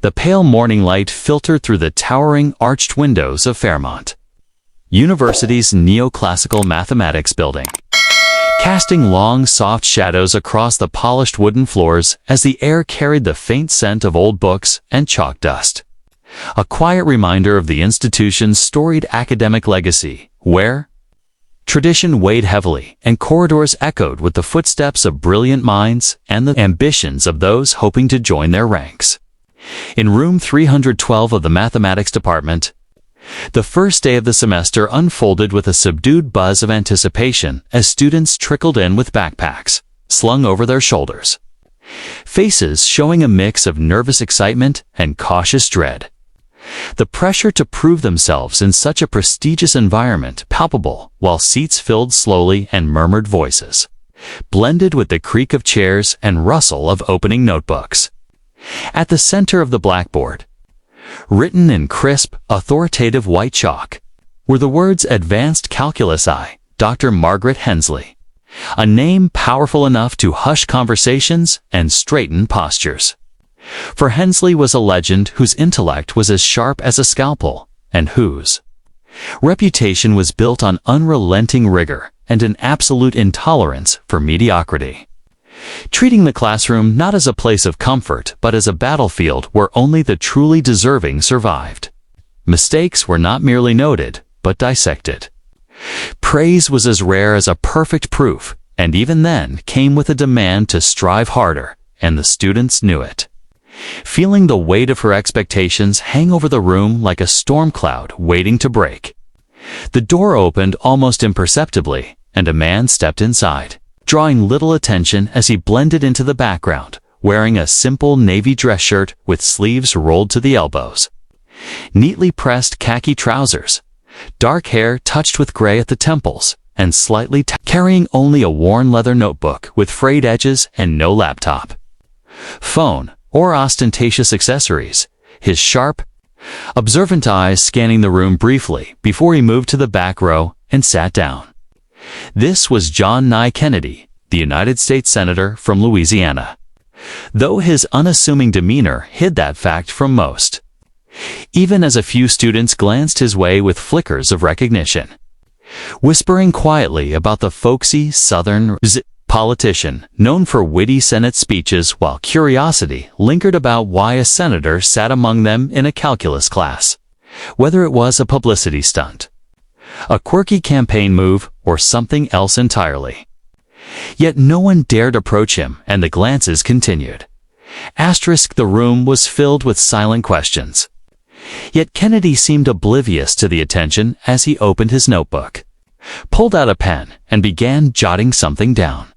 The pale morning light filtered through the towering, arched windows of Fairmont University's neoclassical mathematics building, casting long, soft shadows across the polished wooden floors as the air carried the faint scent of old books and chalk dust. A quiet reminder of the institution's storied academic legacy, where tradition weighed heavily and corridors echoed with the footsteps of brilliant minds and the ambitions of those hoping to join their ranks. In room 312 of the mathematics department, the first day of the semester unfolded with a subdued buzz of anticipation as students trickled in with backpacks slung over their shoulders, faces showing a mix of nervous excitement and cautious dread. The pressure to prove themselves in such a prestigious environment palpable, while seats filled slowly and murmured voices blended with the creak of chairs and rustle of opening notebooks. At the center of the blackboard, written in crisp, authoritative white chalk, were the words Advanced Calculus I, Dr. Margaret Hensley, a name powerful enough to hush conversations and straighten postures. For Hensley was a legend whose intellect was as sharp as a scalpel, and whose reputation was built on unrelenting rigor and an absolute intolerance for mediocrity, treating the classroom not as a place of comfort but as a battlefield where only the truly deserving survived. Mistakes were not merely noted, but dissected. Praise was as rare as a perfect proof, and even then came with a demand to strive harder, and the students knew it. Feeling the weight of her expectations hang over the room like a storm cloud waiting to break, the door opened almost imperceptibly, and a man stepped inside, drawing little attention as he blended into the background, wearing a simple navy dress shirt with sleeves rolled to the elbows, neatly pressed khaki trousers, dark hair touched with gray at the temples, and slightly carrying only a worn leather notebook with frayed edges and no laptop, phone, or ostentatious accessories, his sharp, observant eyes scanning the room briefly before he moved to the back row and sat down. This was John Nye Kennedy, the United States Senator from Louisiana, though his unassuming demeanor hid that fact from most, even as a few students glanced his way with flickers of recognition. Whispering quietly about the folksy Southern politician known for witty Senate speeches, while curiosity lingered about why a senator sat among them in a calculus class, whether it was a publicity stunt, a quirky campaign move, or something else entirely. Yet no one dared approach him, and the glances continued. The room was filled with silent questions. Yet Kennedy seemed oblivious to the attention as he opened his notebook, pulled out a pen, and began jotting something down.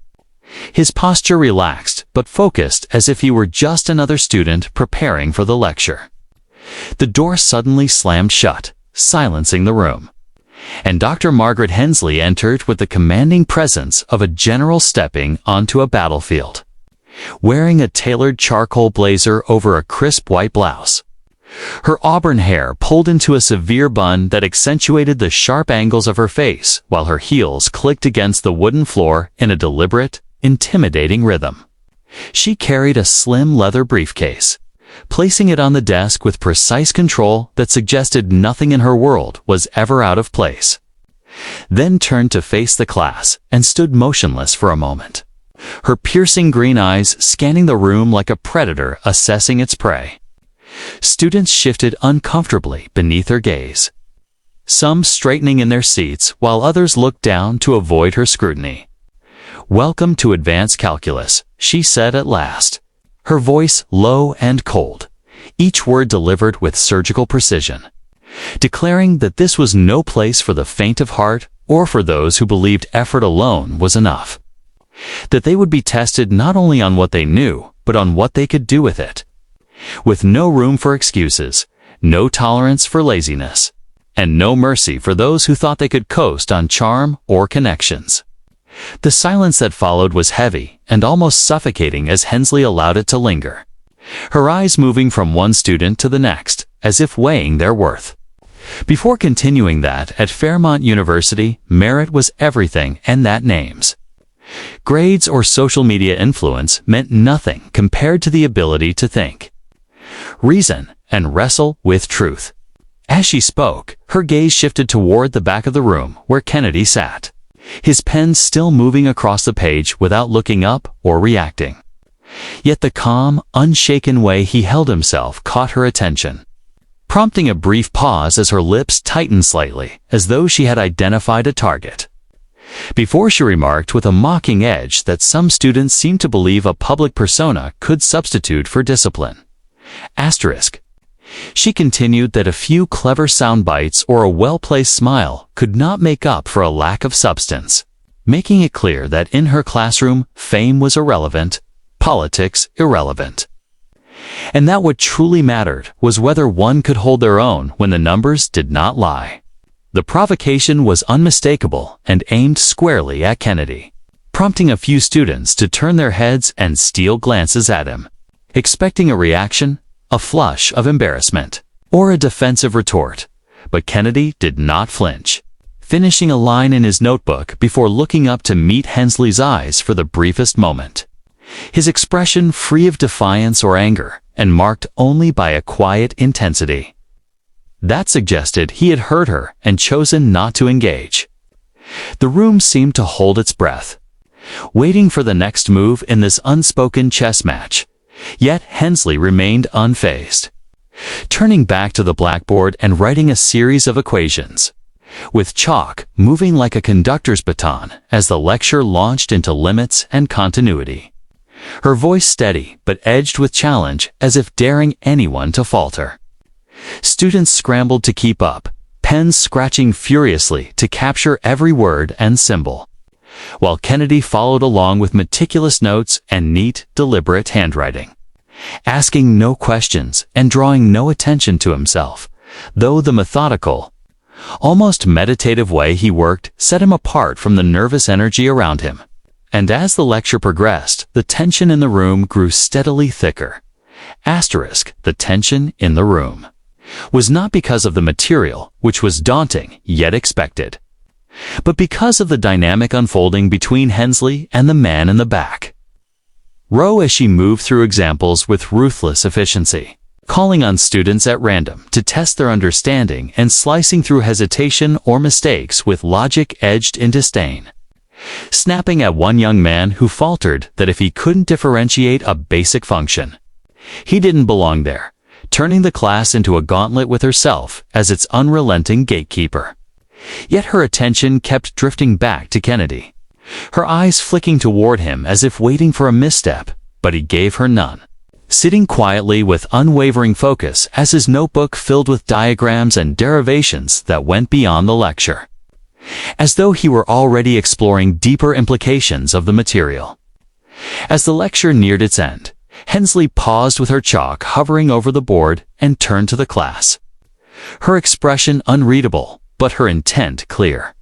His posture relaxed but focused, as if he were just another student preparing for the lecture. The door suddenly slammed shut, silencing the room, and Dr. Margaret Hensley entered with the commanding presence of a general stepping onto a battlefield, wearing a tailored charcoal blazer over a crisp white blouse, her auburn hair pulled into a severe bun that accentuated the sharp angles of her face, while her heels clicked against the wooden floor in a deliberate, intimidating rhythm. She carried a slim leather briefcase, placing it on the desk with precise control that suggested nothing in her world was ever out of place. Then turned to face the class and stood motionless for a moment, her piercing green eyes scanning the room like a predator assessing its prey. Students shifted uncomfortably beneath her gaze, some straightening in their seats while others looked down to avoid her scrutiny. "Welcome to Advanced Calculus," she said at last, her voice low and cold, each word delivered with surgical precision, declaring that this was no place for the faint of heart or for those who believed effort alone was enough, that they would be tested not only on what they knew, but on what they could do with it, with no room for excuses, no tolerance for laziness, and no mercy for those who thought they could coast on charm or connections. The silence that followed was heavy and almost suffocating as Hensley allowed it to linger, her eyes moving from one student to the next, as if weighing their worth. Before continuing that, at Fairmont University, merit was everything, and that names, grades, or social media influence meant nothing compared to the ability to think. reason, and wrestle with truth. As she spoke, her gaze shifted toward the back of the room where Kennedy sat, his pen still moving across the page without looking up or reacting. Yet the calm, unshaken way he held himself caught her attention, prompting a brief pause as her lips tightened slightly, as though she had identified a target. Before she remarked with a mocking edge that some students seem to believe a public persona could substitute for discipline. Asterisk. She continued that a few clever sound bites or a well-placed smile could not make up for a lack of substance, making it clear that in her classroom, fame was irrelevant, politics irrelevant, and that what truly mattered was whether one could hold their own when the numbers did not lie. The provocation was unmistakable and aimed squarely at Kennedy, prompting a few students to turn their heads and steal glances at him, expecting a reaction, a flush of embarrassment, or a defensive retort. But Kennedy did not flinch, finishing a line in his notebook before looking up to meet Hensley's eyes for the briefest moment, his expression free of defiance or anger and marked only by a quiet intensity that suggested he had heard her and chosen not to engage. The room seemed to hold its breath, waiting for the next move in this unspoken chess match. Yet Hensley remained unfazed, turning back to the blackboard and writing a series of equations, with chalk moving like a conductor's baton as the lecture launched into limits and continuity. Her voice steady but edged with challenge, as if daring anyone to falter. Students scrambled to keep up, pens scratching furiously to capture every word and symbol, while Kennedy followed along with meticulous notes and neat, deliberate handwriting, asking no questions and drawing no attention to himself, though the methodical, almost meditative way he worked set him apart from the nervous energy around him. And as the lecture progressed, the tension in the room grew steadily thicker. Asterisk, the tension in the room was not because of the material, which was daunting yet expected, but because of the dynamic unfolding between Hensley and the man in the back row as she moved through examples with ruthless efficiency, calling on students at random to test their understanding and slicing through hesitation or mistakes with logic edged in disdain, snapping at one young man who faltered that if he couldn't differentiate a basic function, he didn't belong there, turning the class into a gauntlet with herself as its unrelenting gatekeeper. Yet her attention kept drifting back to Kennedy, her eyes flicking toward him as if waiting for a misstep, but he gave her none, sitting quietly with unwavering focus as his notebook filled with diagrams and derivations that went beyond the lecture, as though he were already exploring deeper implications of the material. As the lecture neared its end, Hensley paused with her chalk hovering over the board and turned to the class, her expression unreadable, but her intent clear,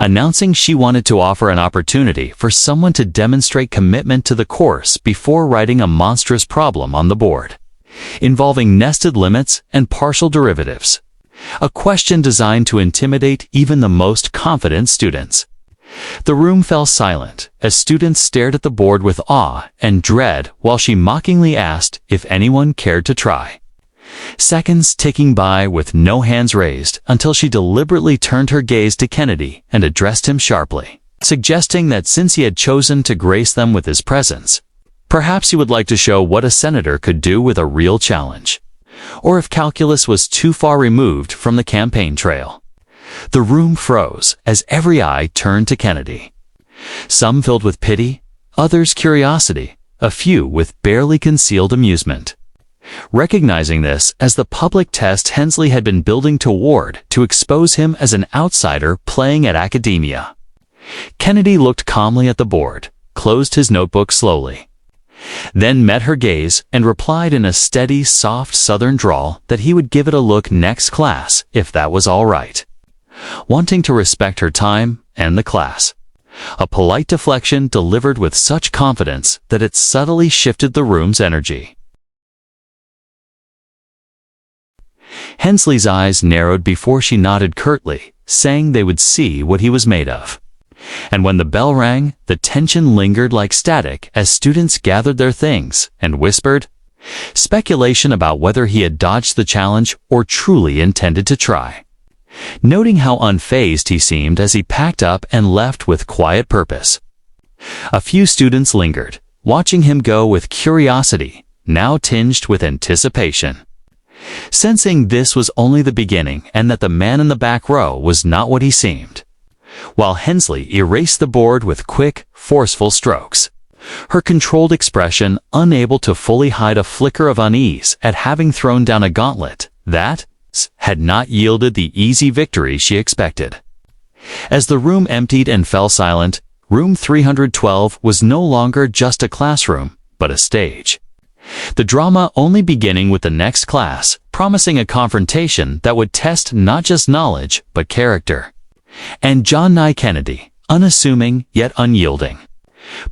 announcing she wanted to offer an opportunity for someone to demonstrate commitment to the course before writing a monstrous problem on the board, involving nested limits and partial derivatives, a question designed to intimidate even the most confident students. The room fell silent as students stared at the board with awe and dread while she mockingly asked if anyone cared to try. Seconds ticking by with no hands raised until she deliberately turned her gaze to Kennedy and addressed him sharply, suggesting that since he had chosen to grace them with his presence, perhaps he would like to show what a senator could do with a real challenge, or if calculus was too far removed from the campaign trail. The room froze as every eye turned to Kennedy, some filled with pity, others curiosity, a few with barely concealed amusement. Recognizing this as the public test Hensley had been building toward to expose him as an outsider playing at academia, Kennedy looked calmly at the board, closed his notebook slowly, then met her gaze and replied in a steady, soft Southern drawl that he would give it a look next class if that was all right, wanting to respect her time and the class. A polite deflection delivered with such confidence that it subtly shifted the room's energy. Hensley's eyes narrowed before she nodded curtly, saying they would see what he was made of. And when the bell rang, the tension lingered like static as students gathered their things and whispered, Speculation about whether he had dodged the challenge or truly intended to try. Noting how unfazed he seemed as he packed up and left with quiet purpose. A few students lingered, watching him go with curiosity, now tinged with anticipation. Sensing this was only the beginning and that the man in the back row was not what he seemed. While Hensley erased the board with quick, forceful strokes. Her controlled expression unable to fully hide a flicker of unease at having thrown down a gauntlet that had not yielded the easy victory she expected. As the room emptied and fell silent, room 312 was no longer just a classroom, but a stage. The drama only beginning with the next class, promising a confrontation that would test not just knowledge, but character. And John Nye Kennedy, unassuming yet unyielding.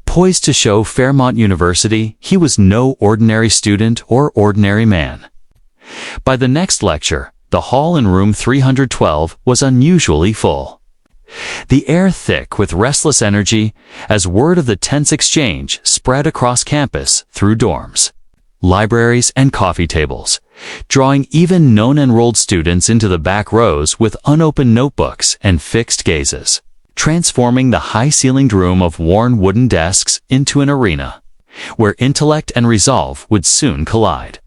Poised to show Fairmont University he was no ordinary student or ordinary man. By the next lecture, the hall in room 312 was unusually full. The air thick with restless energy as word of the tense exchange spread across campus through dorms, libraries, and coffee tables, drawing even non-enrolled students into the back rows with unopened notebooks and fixed gazes, transforming the high-ceilinged room of worn wooden desks into an arena, where intellect and resolve would soon collide.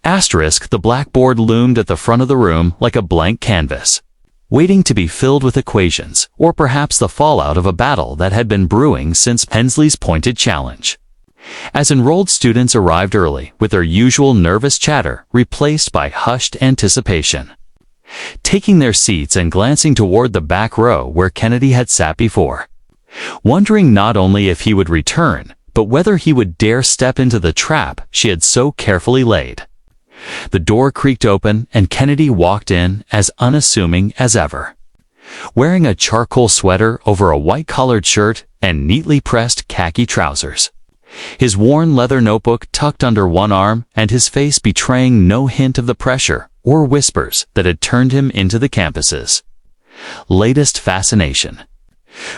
The blackboard loomed at the front of the room like a blank canvas, waiting to be filled with equations, or perhaps the fallout of a battle that had been brewing since Hensley's pointed challenge. As enrolled students arrived early, with their usual nervous chatter replaced by hushed anticipation. Taking their seats and glancing toward the back row where Kennedy had sat before. Wondering not only if he would return, but whether he would dare step into the trap she had so carefully laid. The door creaked open and Kennedy walked in as unassuming as ever. Wearing a charcoal sweater over a white-collared shirt and neatly pressed khaki trousers. His worn leather notebook tucked under one arm and his face betraying no hint of the pressure or whispers that had turned him into the campus's latest fascination.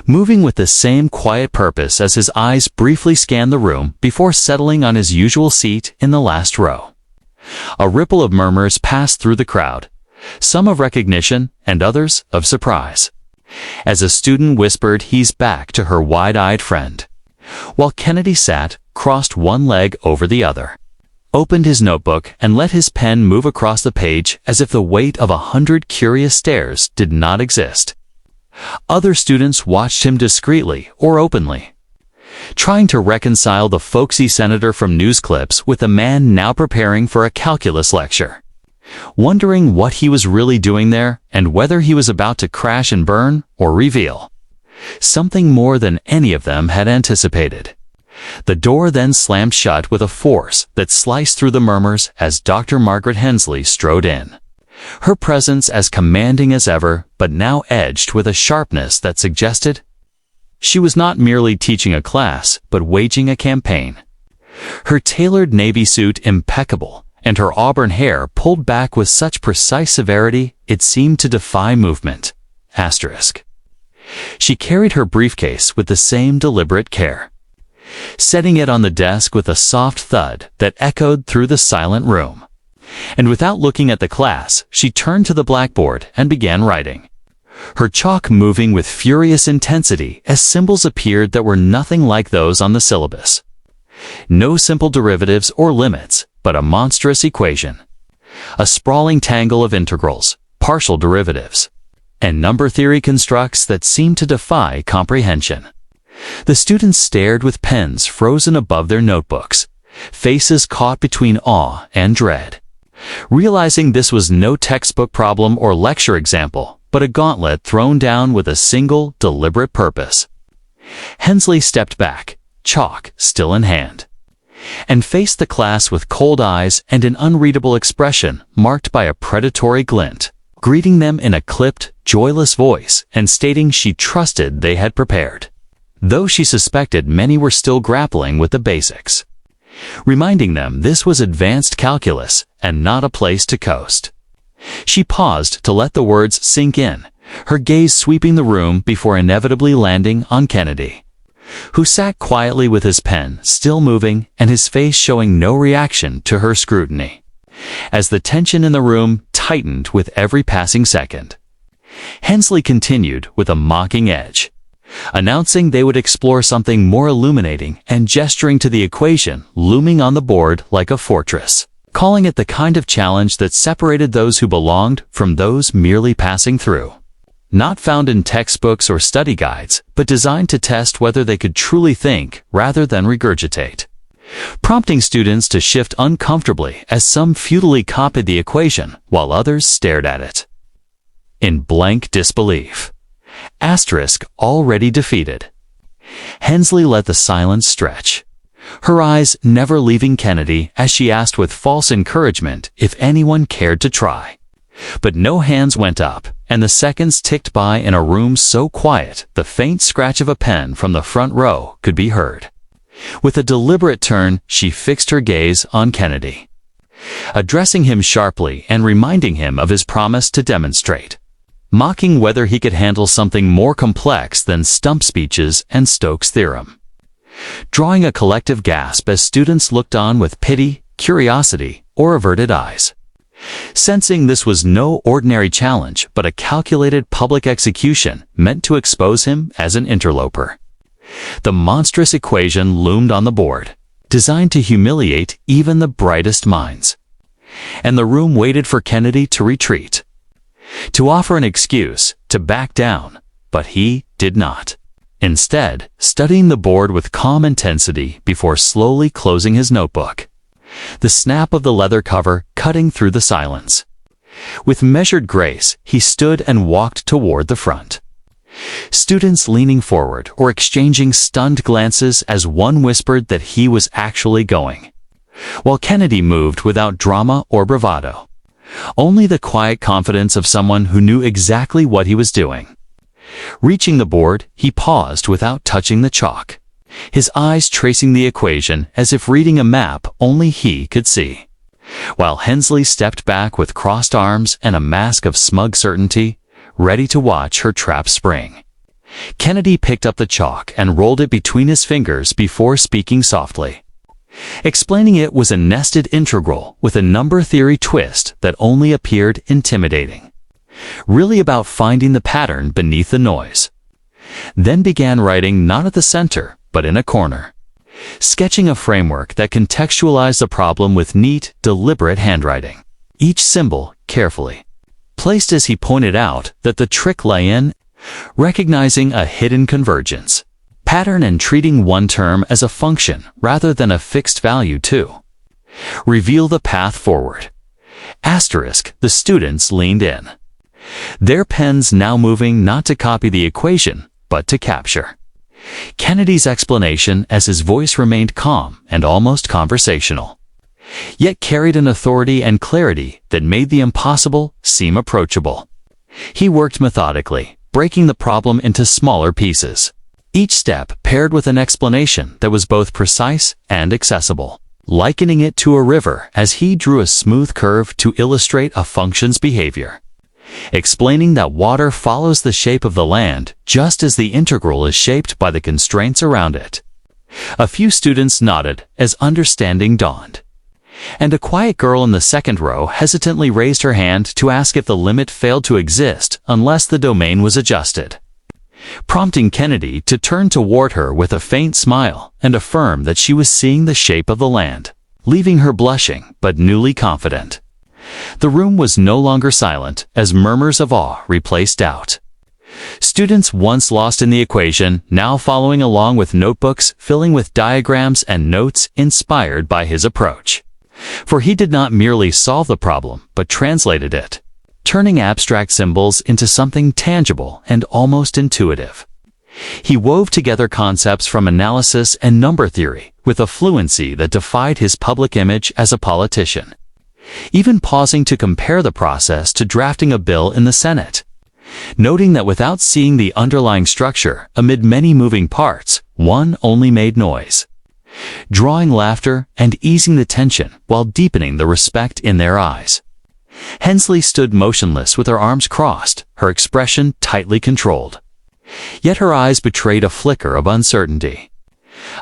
Moving with the same quiet purpose as his eyes briefly scanned the room before settling on his usual seat in the last row. A ripple of murmurs passed through the crowd, some of recognition and others of surprise, as a student whispered he's back to her wide-eyed friend, while Kennedy sat, crossed one leg over the other, opened his notebook and let his pen move across the page as if the weight of 100 curious stares did not exist. Other students watched him discreetly or openly, trying to reconcile the folksy senator from news clips with the man now preparing for a calculus lecture, wondering what he was really doing there and whether he was about to crash and burn or reveal something more than any of them had anticipated. The door then slammed shut with a force that sliced through the murmurs as Dr. Margaret Hensley strode in. Her presence as commanding as ever, but now edged with a sharpness that suggested she was not merely teaching a class, but waging a campaign. Her tailored navy suit impeccable, and her auburn hair pulled back with such precise severity it seemed to defy movement. She carried her briefcase with the same deliberate care, setting it on the desk with a soft thud that echoed through the silent room. And without looking at the class, she turned to the blackboard and began writing, her chalk moving with furious intensity as symbols appeared that were nothing like those on the syllabus. No simple derivatives or limits, but a monstrous equation. A sprawling tangle of integrals, partial derivatives, and number theory constructs that seemed to defy comprehension. The students stared with pens frozen above their notebooks, faces caught between awe and dread, realizing this was no textbook problem or lecture example, but a gauntlet thrown down with a single, deliberate purpose. Hensley stepped back, chalk still in hand, and faced the class with cold eyes and an unreadable expression marked by a predatory glint, greeting them in a clipped, joyless voice and stating she trusted they had prepared, though she suspected many were still grappling with the basics, reminding them this was advanced calculus and not a place to coast. She paused to let the words sink in, her gaze sweeping the room before inevitably landing on Kennedy, who sat quietly with his pen still moving and his face showing no reaction to her scrutiny, as the tension in the room tightened with every passing second. Hensley continued with a mocking edge, announcing they would explore something more illuminating and gesturing to the equation looming on the board like a fortress, calling it the kind of challenge that separated those who belonged from those merely passing through. Not found in textbooks or study guides, but designed to test whether they could truly think rather than regurgitate, prompting students to shift uncomfortably as some futilely copied the equation while others stared at it in blank disbelief. Asterisk already defeated. Hensley let the silence stretch, her eyes never leaving Kennedy as she asked with false encouragement if anyone cared to try. But no hands went up, and the seconds ticked by in a room so quiet the faint scratch of a pen from the front row could be heard. With a deliberate turn, she fixed her gaze on Kennedy, addressing him sharply and reminding him of his promise to demonstrate, mocking whether he could handle something more complex than stump speeches and Stokes' theorem. Drawing a collective gasp as students looked on with pity, curiosity, or averted eyes, sensing this was no ordinary challenge but a calculated public execution meant to expose him as an interloper. The monstrous equation loomed on the board, designed to humiliate even the brightest minds. And the room waited for Kennedy to retreat, to offer an excuse, to back down, but he did not. Instead, studying the board with calm intensity before slowly closing his notebook, the snap of the leather cover cutting through the silence. With measured grace, he stood and walked toward the front, students leaning forward or exchanging stunned glances as one whispered that he was actually going, while Kennedy moved without drama or bravado, only the quiet confidence of someone who knew exactly what he was doing. Reaching the board, he paused without touching the chalk, his eyes tracing the equation as if reading a map only he could see, while Hensley stepped back with crossed arms and a mask of smug certainty, ready to watch her trap spring. Kennedy picked up the chalk and rolled it between his fingers before speaking softly, explaining it was a nested integral with a number theory twist that only appeared intimidating, really about finding the pattern beneath the noise. Then began writing not at the center, but in a corner, sketching a framework that contextualized the problem with neat, deliberate handwriting, each symbol carefully placed as he pointed out that the trick lay in recognizing a hidden convergence pattern and treating one term as a function rather than a fixed value to reveal the path forward. Asterisk, the students leaned in, their pens now moving not to copy the equation, but to capture Kennedy's explanation as his voice remained calm and almost conversational, yet carried an authority and clarity that made the impossible seem approachable. He worked methodically, breaking the problem into smaller pieces, each step paired with an explanation that was both precise and accessible, likening it to a river as he drew a smooth curve to illustrate a function's behavior, explaining that water follows the shape of the land just as the integral is shaped by the constraints around it. A few students nodded as understanding dawned, and a quiet girl in the second row hesitantly raised her hand to ask if the limit failed to exist unless the domain was adjusted, prompting Kennedy to turn toward her with a faint smile and affirm that she was seeing the shape of the land, leaving her blushing but newly confident. The room was no longer silent as murmurs of awe replaced doubt. Students once lost in the equation now following along with notebooks filling with diagrams and notes inspired by his approach. For he did not merely solve the problem but translated it, turning abstract symbols into something tangible and almost intuitive. He wove together concepts from analysis and number theory with a fluency that defied his public image as a politician, even pausing to compare the process to drafting a bill in the Senate, noting that without seeing the underlying structure amid many moving parts, one only made noise, drawing laughter and easing the tension while deepening the respect in their eyes. Hensley stood motionless with her arms crossed, her expression tightly controlled. Yet her eyes betrayed a flicker of uncertainty.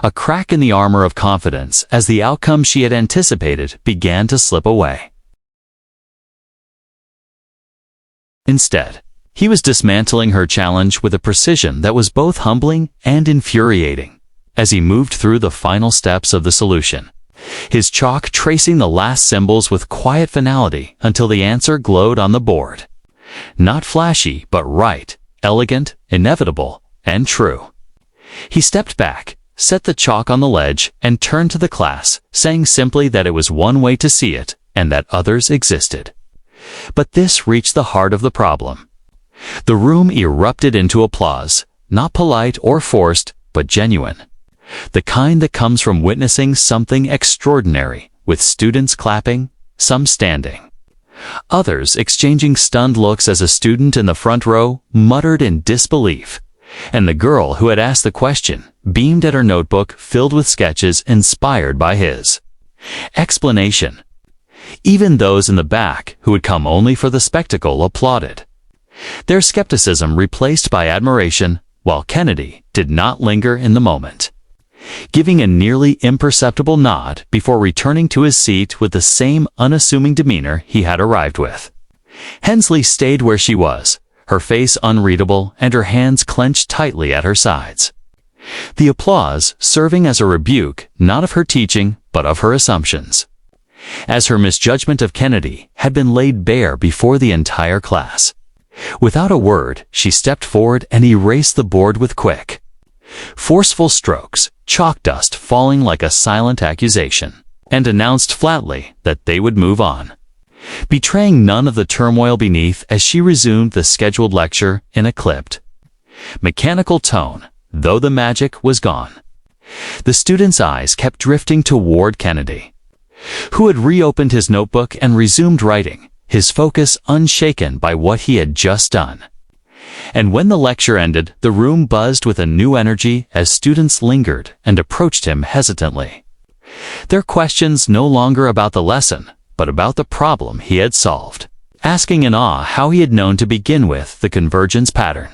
A crack in the armor of confidence as the outcome she had anticipated began to slip away. Instead, he was dismantling her challenge with a precision that was both humbling and infuriating as he moved through the final steps of the solution, his chalk tracing the last symbols with quiet finality until the answer glowed on the board. Not flashy, but right, elegant, inevitable, and true. He stepped back, set the chalk on the ledge, and turned to the class, saying simply that it was one way to see it and that others existed. But this reached the heart of the problem. The room erupted into applause, not polite or forced, but genuine. The kind that comes from witnessing something extraordinary, with students clapping, some standing. Others exchanging stunned looks as a student in the front row muttered in disbelief, and the girl who had asked the question beamed at her notebook filled with sketches inspired by his explanation. Even those in the back, who had come only for the spectacle, applauded, their skepticism replaced by admiration, while Kennedy did not linger in the moment, giving a nearly imperceptible nod before returning to his seat with the same unassuming demeanor he had arrived with. Hensley stayed where she was, her face unreadable and her hands clenched tightly at her sides. The applause serving as a rebuke not of her teaching but of her assumptions, as her misjudgment of Kennedy had been laid bare before the entire class. Without a word, she stepped forward and erased the board with quick, forceful strokes, chalk dust falling like a silent accusation, and announced flatly that they would move on, betraying none of the turmoil beneath as she resumed the scheduled lecture in a clipped, mechanical tone, though the magic was gone. The student's eyes kept drifting toward Kennedy, who had reopened his notebook and resumed writing, his focus unshaken by what he had just done. And when the lecture ended, the room buzzed with a new energy as students lingered and approached him hesitantly, their questions no longer about the lesson, but about the problem he had solved, asking in awe how he had known to begin with the convergence pattern.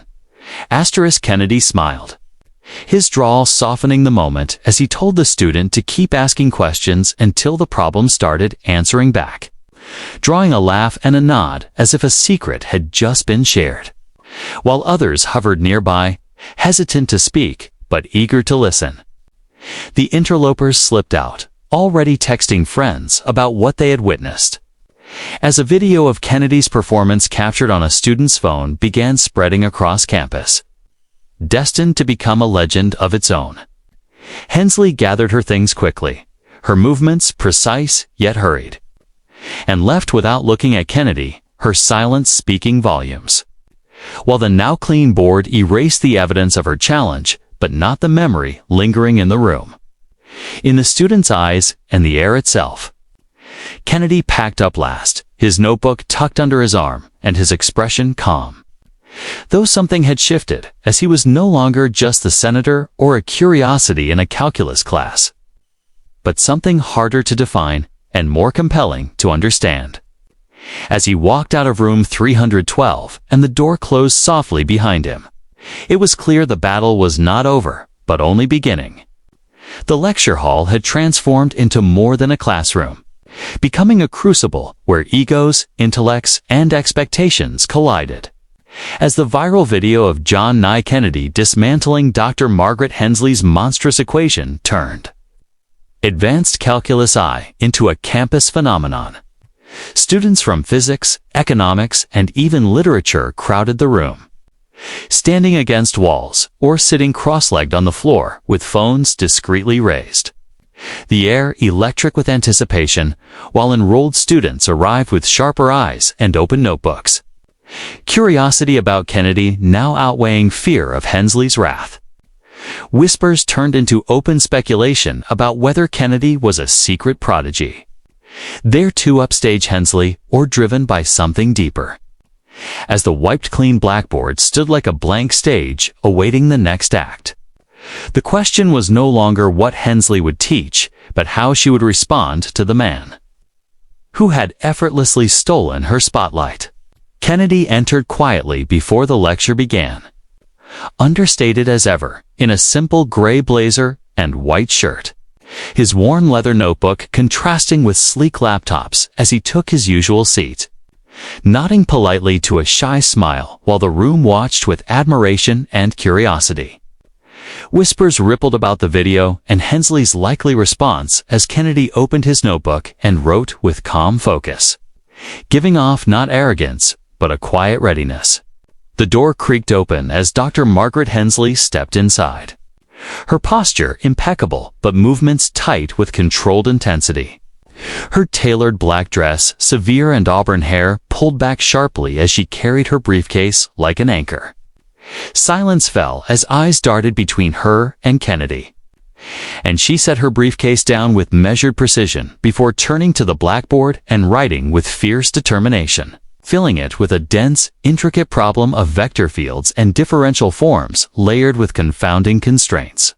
Kennedy smiled, his drawl softening the moment as he told the student to keep asking questions until the problem started answering back, drawing a laugh and a nod as if a secret had just been shared, while others hovered nearby, hesitant to speak but eager to listen. The interlopers slipped out, already texting friends about what they had witnessed, as a video of Kennedy's performance captured on a student's phone began spreading across campus, destined to become a legend of its own. Hensley gathered her things quickly, her movements precise yet hurried, and left without looking at Kennedy, her silence speaking volumes, while the now clean board erased the evidence of her challenge, but not the memory lingering in the room, in the student's eyes and the air itself. Kennedy packed up last, his notebook tucked under his arm and his expression calm, though something had shifted as he was no longer just the senator or a curiosity in a calculus class, but something harder to define and more compelling to understand. As he walked out of room 312 and the door closed softly behind him, it was clear the battle was not over, but only beginning. The lecture hall had transformed into more than a classroom, becoming a crucible where egos, intellects, and expectations collided. As the viral video of John Nye Kennedy dismantling Dr. Margaret Hensley's monstrous equation turned advanced calculus I into a campus phenomenon, students from physics, economics, and even literature crowded the room, standing against walls or sitting cross-legged on the floor with phones discreetly raised, the air electric with anticipation, while enrolled students arrived with sharper eyes and open notebooks, curiosity about Kennedy now outweighing fear of Hensley's wrath. Whispers turned into open speculation about whether Kennedy was a secret prodigy, there to upstage Hensley or driven by something deeper. As the wiped-clean blackboard stood like a blank stage awaiting the next act, the question was no longer what Hensley would teach, but how she would respond to the man who had effortlessly stolen her spotlight. Kennedy entered quietly before the lecture began, understated as ever, in a simple gray blazer and white shirt. His worn leather notebook contrasting with sleek laptops as he took his usual seat, nodding politely to a shy smile while the room watched with admiration and curiosity. Whispers rippled about the video and Hensley's likely response as Kennedy opened his notebook and wrote with calm focus, giving off not arrogance, but a quiet readiness. The door creaked open as Dr. Margaret Hensley stepped inside. Her posture impeccable, but movements tight with controlled intensity. Her tailored black dress, severe and auburn hair pulled back sharply as she carried her briefcase like an anchor. Silence fell as eyes darted between her and Kennedy, and she set her briefcase down with measured precision before turning to the blackboard and writing with fierce determination, filling it with a dense, intricate problem of vector fields and differential forms layered with confounding constraints.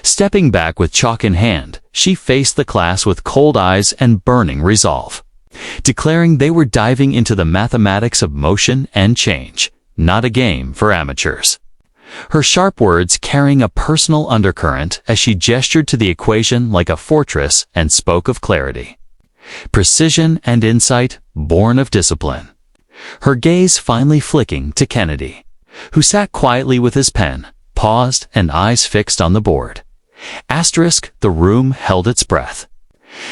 Stepping back with chalk in hand, she faced the class with cold eyes and burning resolve, declaring they were diving into the mathematics of motion and change, not a game for amateurs. Her sharp words carrying a personal undercurrent as she gestured to the equation like a fortress and spoke of clarity, precision and insight born of discipline. Her gaze finally flicking to Kennedy, who sat quietly with his pen, paused and eyes fixed on the board. The room held its breath,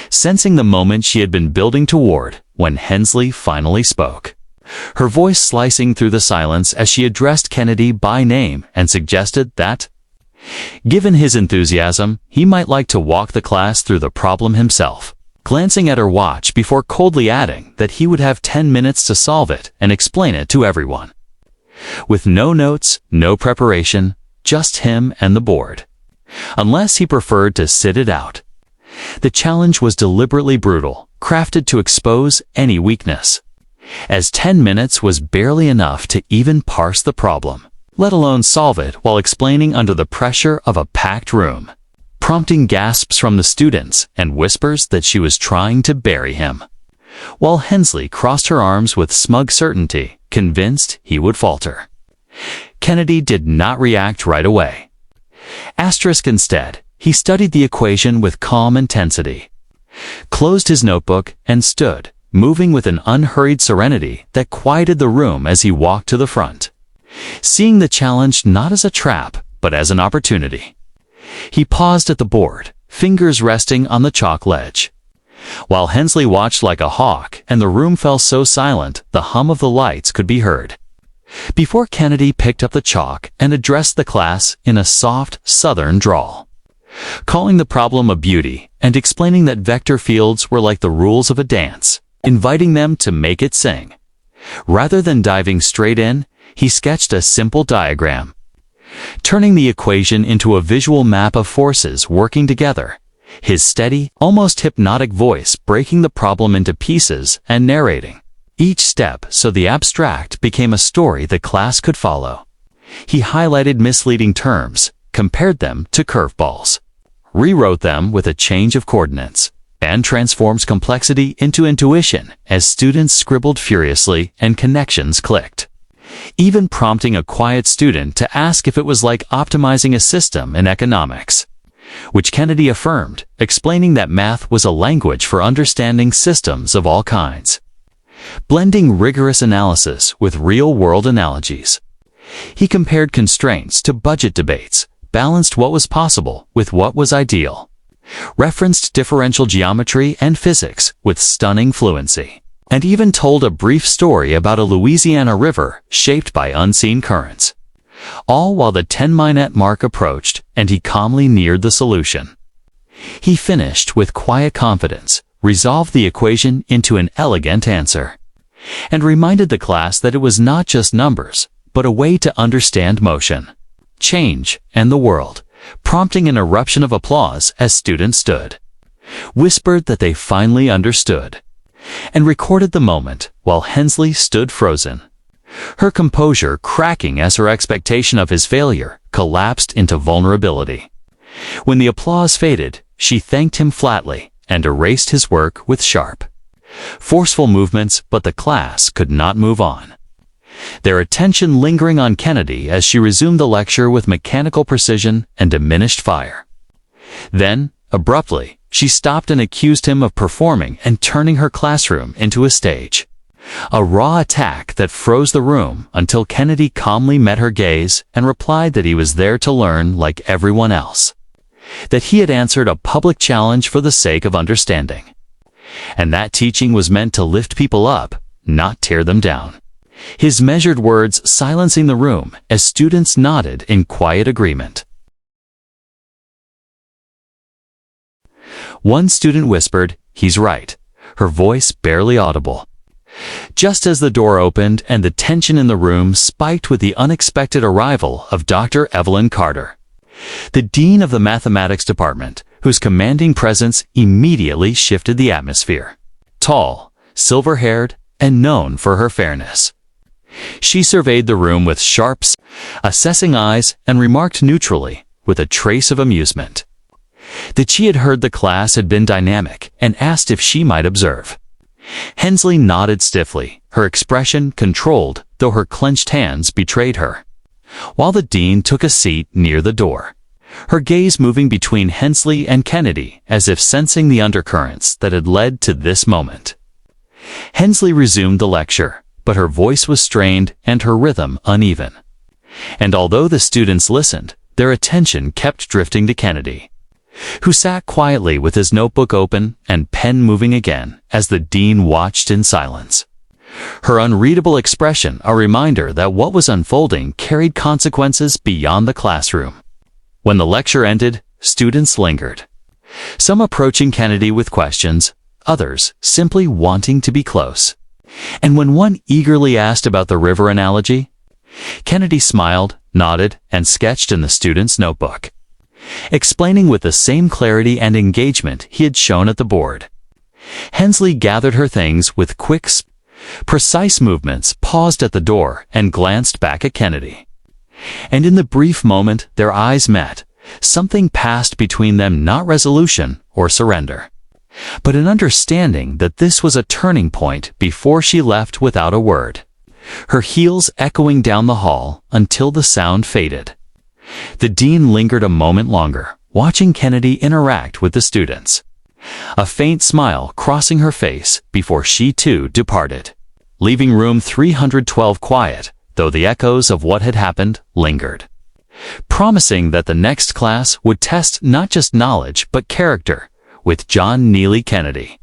sensing the moment she had been building toward when Hensley finally spoke, her voice slicing through the silence as she addressed Kennedy by name and suggested that, given his enthusiasm, he might like to walk the class through the problem himself, glancing at her watch before coldly adding that he would have 10 minutes to solve it and explain it to everyone. With no notes, no preparation, just him and the board, unless he preferred to sit it out. The challenge was deliberately brutal, crafted to expose any weakness, as 10 minutes was barely enough to even parse the problem, let alone solve it while explaining under the pressure of a packed room, prompting gasps from the students and whispers that she was trying to bury him, while Hensley crossed her arms with smug certainty, convinced he would falter. Kennedy did not react right away. Instead, he studied the equation with calm intensity, closed his notebook, and stood, moving with an unhurried serenity that quieted the room as he walked to the front, seeing the challenge not as a trap, but as an opportunity. He paused at the board, fingers resting on the chalk ledge, while Hensley watched like a hawk and the room fell so silent the hum of the lights could be heard, before Kennedy picked up the chalk and addressed the class in a soft, southern drawl, calling the problem a beauty and explaining that vector fields were like the rules of a dance, inviting them to make it sing. Rather than diving straight in, he sketched a simple diagram, turning the equation into a visual map of forces working together, his steady, almost hypnotic voice breaking the problem into pieces and narrating each step so the abstract became a story the class could follow. He highlighted misleading terms, compared them to curveballs, rewrote them with a change of coordinates, and transformed complexity into intuition as students scribbled furiously and connections clicked, even prompting a quiet student to ask if it was like optimizing a system in economics, which Kennedy affirmed, explaining that math was a language for understanding systems of all kinds, blending rigorous analysis with real-world analogies. He compared constraints to budget debates, balanced what was possible with what was ideal, referenced differential geometry and physics with stunning fluency, and even told a brief story about a Louisiana river shaped by unseen currents, all while the 10-minute mark approached and he calmly neared the solution. He finished with quiet confidence, resolved the equation into an elegant answer, and reminded the class that it was not just numbers, but a way to understand motion, change, and the world, prompting an eruption of applause as students stood, whispered that they finally understood, and recorded the moment while Hensley stood frozen, her composure cracking as her expectation of his failure collapsed into vulnerability. When the applause faded, she thanked him flatly and erased his work with sharp, forceful movements, but the class could not move on. their attention lingering on Kennedy as she resumed the lecture with mechanical precision and diminished fire. Then, abruptly, she stopped and accused him of performing and turning her classroom into a stage. A raw attack that froze the room until Kennedy calmly met her gaze and replied that he was there to learn like everyone else. That he had answered a public challenge for the sake of understanding. And that teaching was meant to lift people up, not tear them down. His measured words silencing the room as students nodded in quiet agreement. One student whispered, "He's right," her voice barely audible. Just as the door opened and the tension in the room spiked with the unexpected arrival of Dr. Evelyn Carter, the dean of the mathematics department, whose commanding presence immediately shifted the atmosphere. Tall, silver-haired, and known for her fairness. She surveyed the room with sharp, assessing eyes and remarked neutrally, with a trace of amusement, that she had heard the class had been dynamic and asked if she might observe. Hensley nodded stiffly, her expression controlled, though her clenched hands betrayed her, while the dean took a seat near the door, her gaze moving between Hensley and Kennedy as if sensing the undercurrents that had led to this moment. Hensley resumed the lecture, but her voice was strained and her rhythm uneven. And although the students listened, their attention kept drifting to Kennedy, who sat quietly with his notebook open and pen moving again as the dean watched in silence. Her unreadable expression a reminder that what was unfolding carried consequences beyond the classroom. When the lecture ended, students lingered, some approaching Kennedy with questions, others simply wanting to be close. And when one eagerly asked about the river analogy, Kennedy smiled, nodded, and sketched in the student's notebook, explaining with the same clarity and engagement he had shown at the board. Hensley gathered her things with quick, precise movements, paused at the door, and glanced back at Kennedy. And in the brief moment their eyes met, something passed between them, not resolution or surrender, but an understanding that this was a turning point before she left without a word, her heels echoing down the hall until the sound faded. The dean lingered a moment longer, watching Kennedy interact with the students, a faint smile crossing her face before she too departed, leaving room 312 quiet, though the echoes of what had happened lingered, promising that the next class would test not just knowledge but character, with John Neely Kennedy,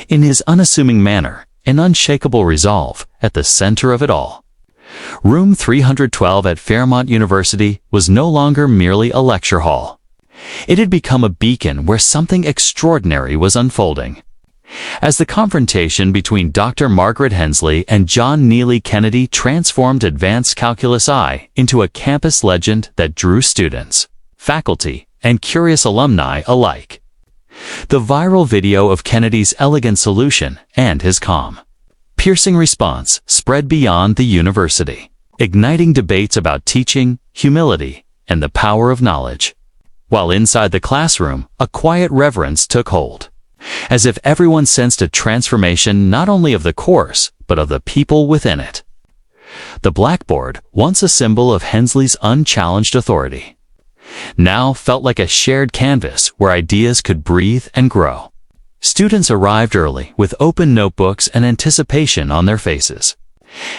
in his unassuming manner and unshakable resolve, at the center of it all. Room 312 at Fairmont University was no longer merely a lecture hall. It had become a beacon where something extraordinary was unfolding. As the confrontation between Dr. Margaret Hensley and John Neely Kennedy transformed advanced calculus I into a campus legend that drew students, faculty, and curious alumni alike. The viral video of Kennedy's elegant solution and his calm, piercing response spread beyond the university, igniting debates about teaching, humility, and the power of knowledge. While inside the classroom, a quiet reverence took hold, as if everyone sensed a transformation not only of the course, but of the people within it. The blackboard, once a symbol of Hensley's unchallenged authority, now felt like a shared canvas where ideas could breathe and grow. Students arrived early with open notebooks and anticipation on their faces.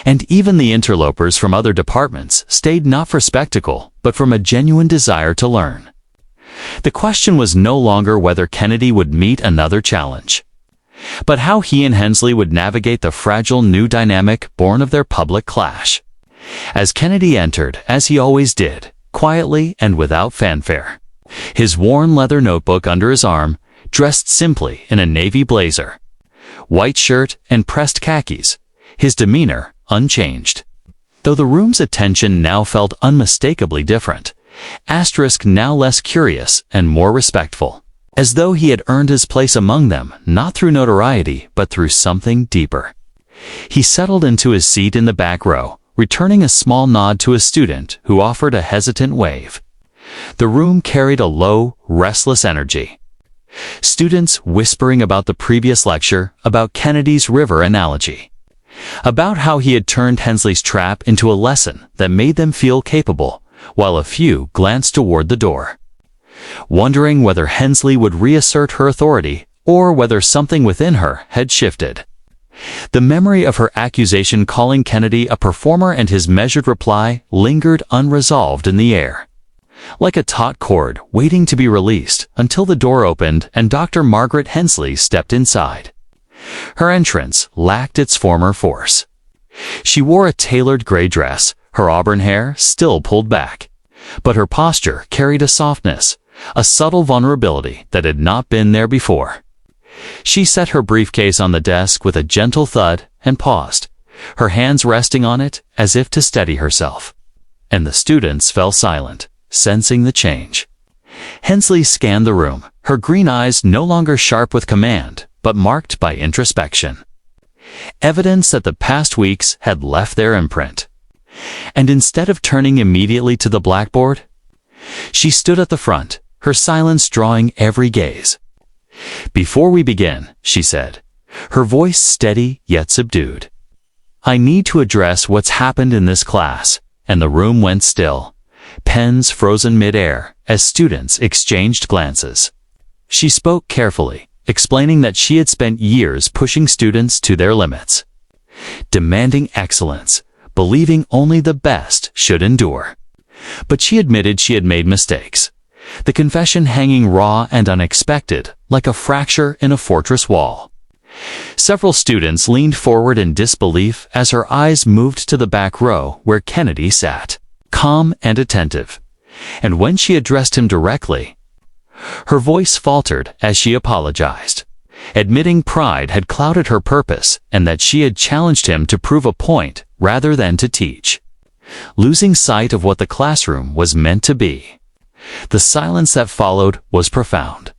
And even the interlopers from other departments stayed not for spectacle, but from a genuine desire to learn. The question was no longer whether Kennedy would meet another challenge, but how he and Hensley would navigate the fragile new dynamic born of their public clash. As Kennedy entered, as he always did, quietly and without fanfare, his worn leather notebook under his arm, dressed simply in a navy blazer, white shirt, and pressed khakis, his demeanor unchanged. Though the room's attention now felt unmistakably different, asterisk now less curious and more respectful, as though he had earned his place among them not through notoriety but through something deeper. He settled into his seat in the back row, returning a small nod to a student who offered a hesitant wave. The room carried a low, restless energy. Students whispering about the previous lecture, about Kennedy's river analogy, about how he had turned Hensley's trap into a lesson that made them feel capable, while a few glanced toward the door, wondering whether Hensley would reassert her authority or whether something within her had shifted. The memory of her accusation calling Kennedy a performer and his measured reply lingered unresolved in the air, like a taut cord waiting to be released until the door opened and Dr. Margaret Hensley stepped inside. Her entrance lacked its former force. She wore a tailored gray dress, her auburn hair still pulled back, but her posture carried a softness, a subtle vulnerability that had not been there before. She set her briefcase on the desk with a gentle thud and paused, her hands resting on it as if to steady herself. And the students fell silent, sensing the change. Hensley scanned the room, her green eyes no longer sharp with command, but marked by introspection. Evidence that the past weeks had left their imprint. And instead of turning immediately to the blackboard, she stood at the front, her silence drawing every gaze. "Before we begin," she said, her voice steady yet subdued, "I need to address what's happened in this class," and the room went still, pens frozen mid-air as students exchanged glances. She spoke carefully, explaining that she had spent years pushing students to their limits, demanding excellence, believing only the best should endure. But she admitted she had made mistakes, the confession hanging raw and unexpected, like a fracture in a fortress wall. Several students leaned forward in disbelief as her eyes moved to the back row where Kennedy sat, calm and attentive. And when she addressed him directly, her voice faltered as she apologized, admitting pride had clouded her purpose and that she had challenged him to prove a point rather than to teach, losing sight of what the classroom was meant to be. The silence that followed was profound.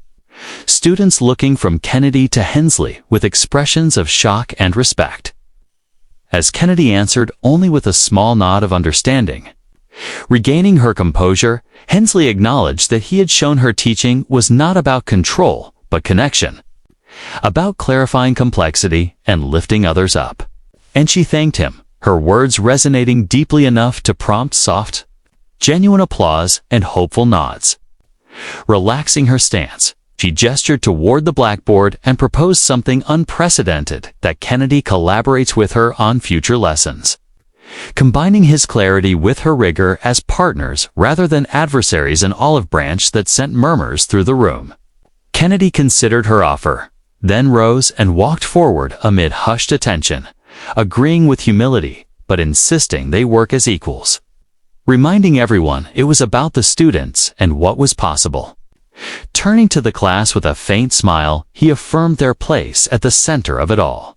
Students looking from Kennedy to Hensley with expressions of shock and respect. As Kennedy answered only with a small nod of understanding. Regaining her composure, Hensley acknowledged that he had shown her teaching was not about control, but connection. About clarifying complexity and lifting others up. And she thanked him, her words resonating deeply enough to prompt soft, genuine applause and hopeful nods. Relaxing her stance, she gestured toward the blackboard and proposed something unprecedented, that Kennedy collaborates with her on future lessons, combining his clarity with her rigor as partners rather than adversaries, an olive branch that sent murmurs through the room. Kennedy considered her offer, then rose and walked forward amid hushed attention, agreeing with humility, but insisting they work as equals, reminding everyone it was about the students and what was possible. Turning to the class with a faint smile, he affirmed their place at the center of it all.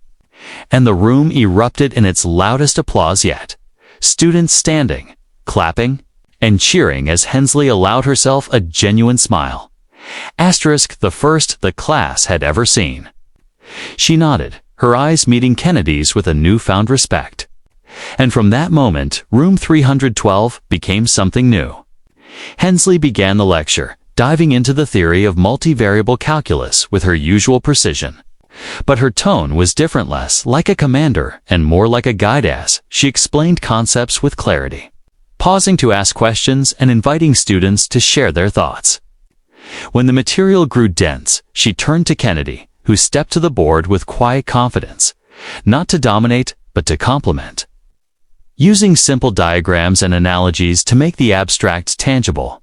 And the room erupted in its loudest applause yet, students standing, clapping, and cheering as Hensley allowed herself a genuine smile. The first the class had ever seen. She nodded, her eyes meeting Kennedy's with a newfound respect. And from that moment, room 312 became something new. Hensley began the lecture, diving into the theory of multivariable calculus with her usual precision. But her tone was different, less like a commander and more like a guide as she explained concepts with clarity, pausing to ask questions and inviting students to share their thoughts. When the material grew dense, she turned to Kennedy, who stepped to the board with quiet confidence, not to dominate, but to complement. Using simple diagrams and analogies to make the abstract tangible.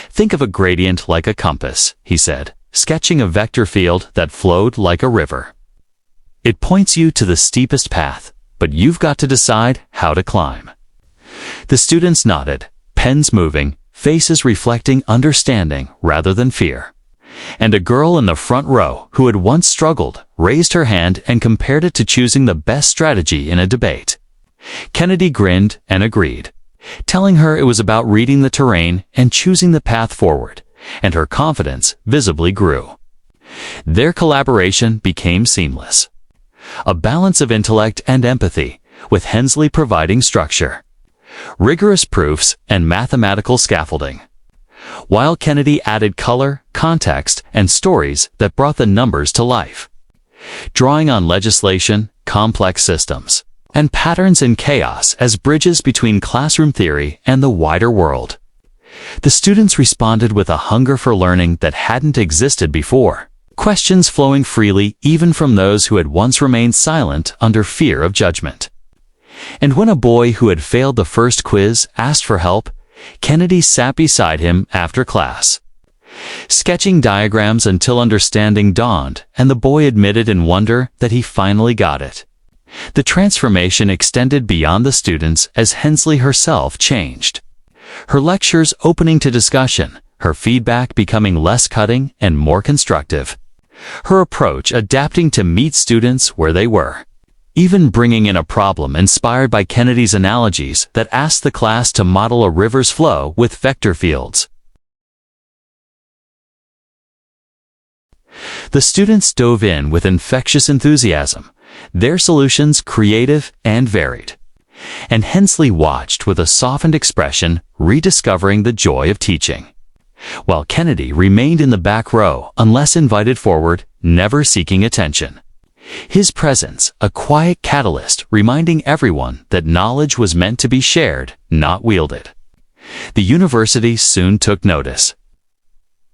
"Think of a gradient like a compass," he said, sketching a vector field that flowed like a river. "It points you to the steepest path, but you've got to decide how to climb." The students nodded, pens moving, faces reflecting understanding rather than fear. And a girl in the front row, who had once struggled, raised her hand and compared it to choosing the best strategy in a debate. Kennedy grinned and agreed, telling her it was about reading the terrain and choosing the path forward, and her confidence visibly grew. Their collaboration became seamless. A balance of intellect and empathy, with Hensley providing structure, rigorous proofs, and mathematical scaffolding, while Kennedy added color, context, and stories that brought the numbers to life. Drawing on legislation, complex systems, and patterns in chaos as bridges between classroom theory and the wider world. The students responded with a hunger for learning that hadn't existed before, questions flowing freely even from those who had once remained silent under fear of judgment. And when a boy who had failed the first quiz asked for help, Kennedy sat beside him after class, sketching diagrams until understanding dawned, and the boy admitted in wonder that he finally got it. The transformation extended beyond the students as Hensley herself changed. Her lectures opening to discussion, her feedback becoming less cutting and more constructive, her approach adapting to meet students where they were, even bringing in a problem inspired by Kennedy's analogies that asked the class to model a river's flow with vector fields. The students dove in with infectious enthusiasm, their solutions creative and varied. And Hensley watched with a softened expression, rediscovering the joy of teaching, while Kennedy remained in the back row, unless invited forward, never seeking attention. His presence, a quiet catalyst reminding everyone that knowledge was meant to be shared, not wielded. The university soon took notice.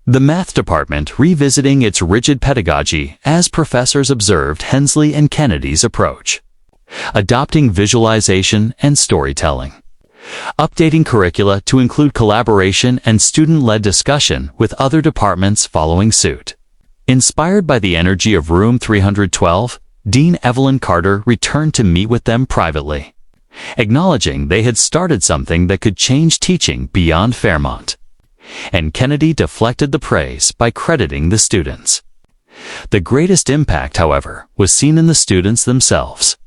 The math department revisiting its rigid pedagogy as professors observed Hensley and Kennedy's approach, adopting visualization and storytelling, updating curricula to include collaboration and student-led discussion with other departments following suit. Inspired by the energy of Room 312, Dean Evelyn Carter returned to meet with them privately, acknowledging they had started something that could change teaching beyond Fairmont. And Kennedy deflected the praise by crediting the students. The greatest impact, however, was seen in the students themselves,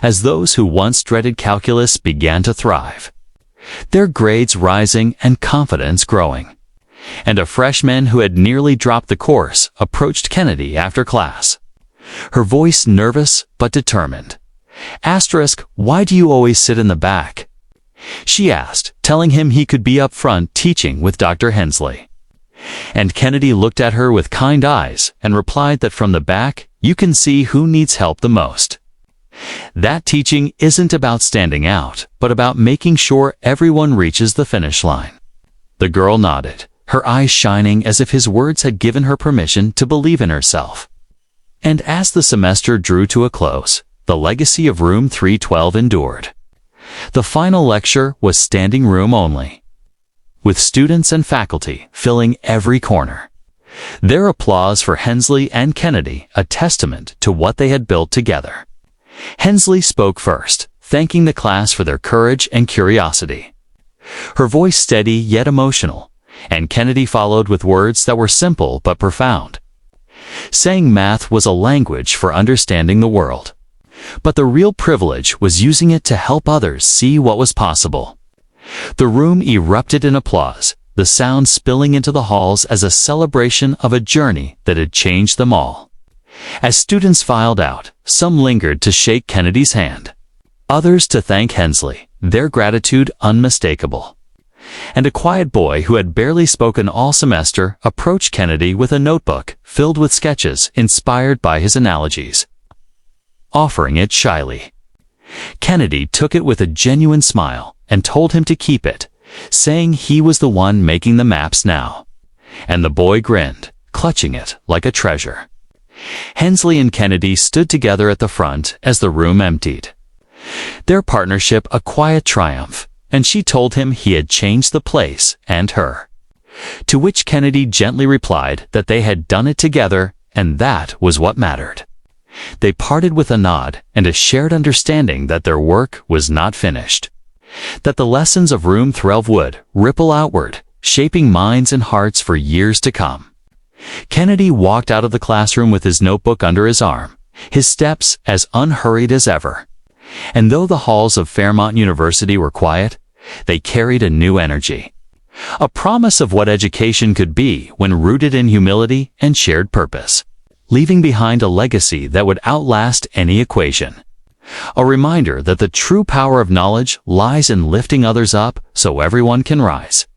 as those who once dreaded calculus began to thrive, their grades rising and confidence growing. And a freshman who had nearly dropped the course approached Kennedy after class, her voice nervous but determined. "Why do you always sit in the back?" she asked, telling him he could be up front teaching with Dr. Hensley. And Kennedy looked at her with kind eyes and replied that from the back, you can see who needs help the most. That teaching isn't about standing out, but about making sure everyone reaches the finish line. The girl nodded, her eyes shining as if his words had given her permission to believe in herself. And as the semester drew to a close, the legacy of Room 312 endured. The final lecture was standing room only, with students and faculty filling every corner. Their applause for Hensley and Kennedy a testament to what they had built together. Hensley spoke first, thanking the class for their courage and curiosity, her voice steady yet emotional, and Kennedy followed with words that were simple but profound, saying math was a language for understanding the world, but the real privilege was using it to help others see what was possible. The room erupted in applause, the sound spilling into the halls as a celebration of a journey that had changed them all. As students filed out, some lingered to shake Kennedy's hand, others to thank Hensley, their gratitude unmistakable. And a quiet boy who had barely spoken all semester approached Kennedy with a notebook filled with sketches inspired by his analogies, offering it shyly. Kennedy took it with a genuine smile and told him to keep it, saying he was the one making the maps now. And the boy grinned, clutching it like a treasure. Hensley and Kennedy stood together at the front as the room emptied, their partnership a quiet triumph, and she told him he had changed the place and her. To which Kennedy gently replied that they had done it together, and that was what mattered. They parted with a nod and a shared understanding that their work was not finished, that the lessons of Room 12 would ripple outward, shaping minds and hearts for years to come. Kennedy walked out of the classroom with his notebook under his arm, his steps as unhurried as ever. And though the halls of Fairmont University were quiet, they carried a new energy, a promise of what education could be when rooted in humility and shared purpose, leaving behind a legacy that would outlast any equation. A reminder that the true power of knowledge lies in lifting others up so everyone can rise.